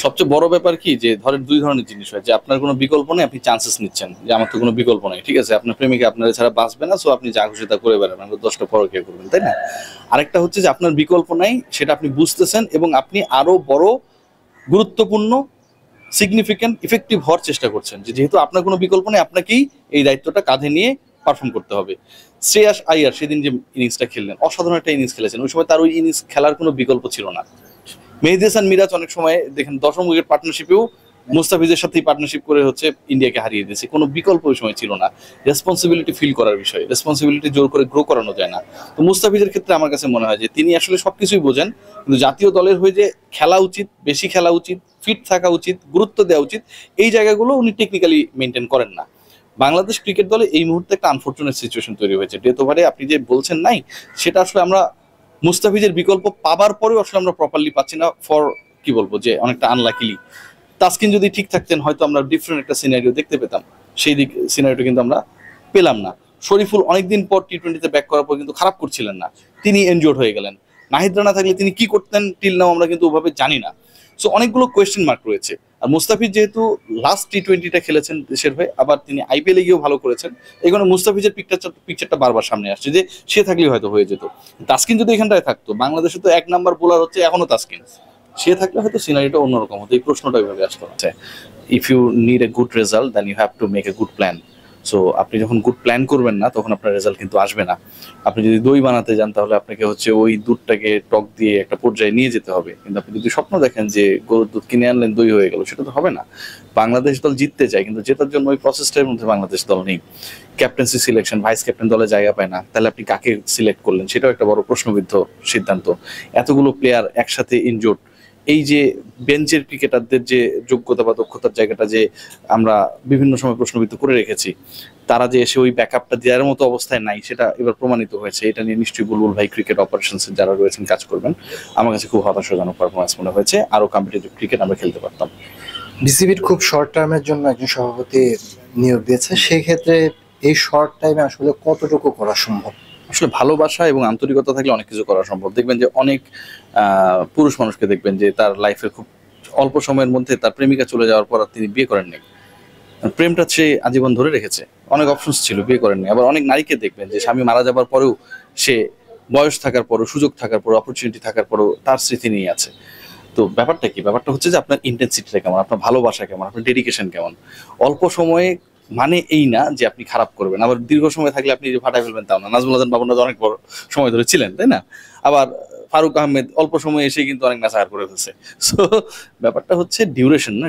সবচেয়ে বড় ব্যাপার কি যে ধরেন দুই ধরনের জিনিস হয়, যে আপনার কোনো বিকল্প নেই, আপনি চান্সেস নিচ্ছেন যে আমার তো কোনো বিকল্প নেই, ঠিক আছে, আপনার প্রেমিকা আপনার ছাড়া বাঁচবে না, সো আপনি যা খুশি তা করে বেড়ান, আপনি 10টা পরকীয়া করবেন, তাই না? আরেকটা হচ্ছে যে আপনার বিকল্প নাই, সেটা আপনি বুঝতেছেন এবং আপনি আরো বড়, গুরুত্বপূর্ণ, সিগনিফিক্যান্ট, ইফেক্টিভ হওয়ার চেষ্টা করছেন, যে যেহেতু আপনার কোনো বিকল্প নেই, আপনাকেই এই দায়িত্বটা কাঁধে নিয়ে পারফর্ম করতে হবে। শ্রেয়াস আইয়ার সেদিন যে ইনিংসটা খেললেন, অসাধারণ একটা ইনিংস খেলেছেন, ওই সময় তার ওই ইনিংস খেলার কোনো বিকল্প ছিল না। মেহেদী হাসান মিরাজ অনেক সময় দেখেন 10ম উইকেট পার্টনারশিপেও মুস্তাফিজের সাথেই পার্টনারশিপ করে হচ্ছে ইন্ডিয়াকে হারিয়ে দিয়েছে, কোনো বিকল্প ওই সময় ছিল না। রেসপন্সিবিলিটি ফিল করার বিষয়, রেসপন্সিবিলিটি জোর করে গ্রো করানো যায় না। তো মুস্তাফিজের ক্ষেত্রে আমার কাছে মনে হয় যে তিনি আসলে সবকিছুই বোঝেন, কিন্তু জাতীয় দলের হয়ে যে খেলা উচিত, বেশি খেলা উচিত, ফিট থাকা উচিত, গুরুত্ব দেওয়া উচিত, এই জায়গাগুলো উনি টেকনিক্যালি মেনটেন করেন না। বাংলাদেশ ক্রিকেট দলে এই মুহূর্তে একটা আনফর্চুনেট সিচুয়েশন তৈরি হয়েছে, ডেথ ওভারে আপনি যে বলছেন নাই, সেটা আসলে আমরা মুস্তাফিজের বিকল্প পাবার পরেও আসলে আমরা প্রপারলি পাচ্ছি না, ফর কি বলবো যে অনেকটা আনলাকিলি। তাসকিন যদি ঠিক থাকতেন হয়তো আমরা ডিফারেন্ট একটা সিনারিও দেখতে পেতাম, সেই দিক সিনারিওটা কিন্তু আমরা পেলাম না। শরীফুল অনেকদিন পর টি-20-তে ব্যাক করার পর কিন্তু খারাপ করছিলেন না, তিনি এনজোর্ড হয়ে গেলেন। নাহিদ রানা থাকলে তিনি কি করতেন টিল নাও আমরা কিন্তু ওভাবে জানি না। সো অনেকগুলো কোয়েশ্চেন মার্ক রয়েছে। আর মুস্তাফিজ যেহেতু লাস্ট টি-20টা খেলেছেন দেশের হয়ে, আবার তিনি আইপিএলে গিয়েও ভালো করেছেন, এই কারণে মুস্তাফিজের পিকচারটা বারবার সামনে আসছে যে সে থাকলেই হয়তো হয়ে যেত। তাসকিন যদি এখানটায় থাকতো, বাংলাদেশে তো 1 নাম্বার বোলার হচ্ছে এখনো তাসকিন, সে থাকলে হয়তো সিনারিটা অন্যরকম হতো। এই প্রশ্নটা ওইভাবে আসতো। If you need a good result then you have to make a good plan. So আপনি যখন গুড প্ল্যান করবেন না, তখন আপনার রেজাল্ট কিন্তু আসবে না। আপনি যদি দই বানাতে যান, তাহলে আপনাকে হচ্ছে ওই দুধটাকে টক দিয়ে একটা পর্যায়ে নিয়ে যেতে হবে, কিন্তু আপনি যদি স্বপ্ন দেখেন যে গরুর দুধ কিনে আনলেন দই হয়ে গেল, সেটা তো হবে না। বাংলাদেশ দল জিততে চায়, কিন্তু জেতার জন্য ওই প্রসেসটার মধ্যে বাংলাদেশ দল নেই। ক্যাপ্টেন্সি সিলেকশন, ভাইস ক্যাপ্টেন দলে জায়গা পায় না, তাহলে আপনি কাকে সিলেক্ট করলেন, সেটাও একটা বড় প্রশ্নবিদ্ধ সিদ্ধান্ত। এতগুলো প্লেয়ার একসাথে ইনজোর্ড, এই যে বেঞ্চের ক্রিকেটারদের যে যোগ্যতা বা দক্ষতার জায়গাটা যে আমরা বিভিন্ন সময় প্রশ্নবিদ্ধ করে রেখেছি, তারা যে এসে ওই ব্যাকআপটা দেওয়ার মতো অবস্থায় নাই, সেটা এবার প্রমাণিত হয়েছে। এটা নিয়ে নিশ্চয়ই বুলবুল ভাই ক্রিকেট অপারেশনস যারা রয়েছেন কাজ করবেন। আমার কাছে খুব হতাশাজনক পারফরমেন্স মনে হয়েছে, আরো কম্পিটিটিভ ক্রিকেট আমরা খেলতে পারতাম। বিসিবির খুব শর্ট টার্মের জন্য একজন সভাপতি নিয়োগ দিয়েছে, সেই ক্ষেত্রে এই শর্ট টাইমে আসলে কতটুকু করা সম্ভব? আসলে ভালোবাসা এবং আন্তরিকতা থাকলে অনেক কিছু করা সম্ভব। দেখবেন যে অনেক পুরুষ মানুষকে দেখবেন যে তার লাইফের খুব অল্প সময়ের মধ্যে তার প্রেমিকা চলে যাওয়ার পর আর তিনি বিয়ে করেননি, প্রেমটা সে আজীবন ধরে রেখেছে। অনেক অপশনস ছিল, বিয়ে করেননি। আবার অনেক নারীকে দেখবেন যে স্বামী মারা যাবার পরেও সে বয়স থাকার পরও, সুযোগ থাকার পরও, অপরচুনিটি থাকার পরও তার স্মৃতি নিয়ে আছে। তো ব্যাপারটা কি, ব্যাপারটা হচ্ছে যে আপনার ইন্টেন্সিটিটা কেমন, আপনার ভালোবাসা কেমন, আপনার ডেডিকেশন কেমন। অল্প সময়ে মানে এই না যে আপনি খারাপ করবেন, আবার দীর্ঘ সময় থাকলে আপনি যে ফাটাই ফেলবেন তাও না। নাজমুল হাসান বাবুরা অনেক বড় সময় ধরে ছিলেন, তাই না? আবার ফারুক আহমেদ অল্প সময়ে এসে কিন্তু অনেক নাচার করে ফেলছে। সো ব্যাপারটা হচ্ছে ডিউরেশন না।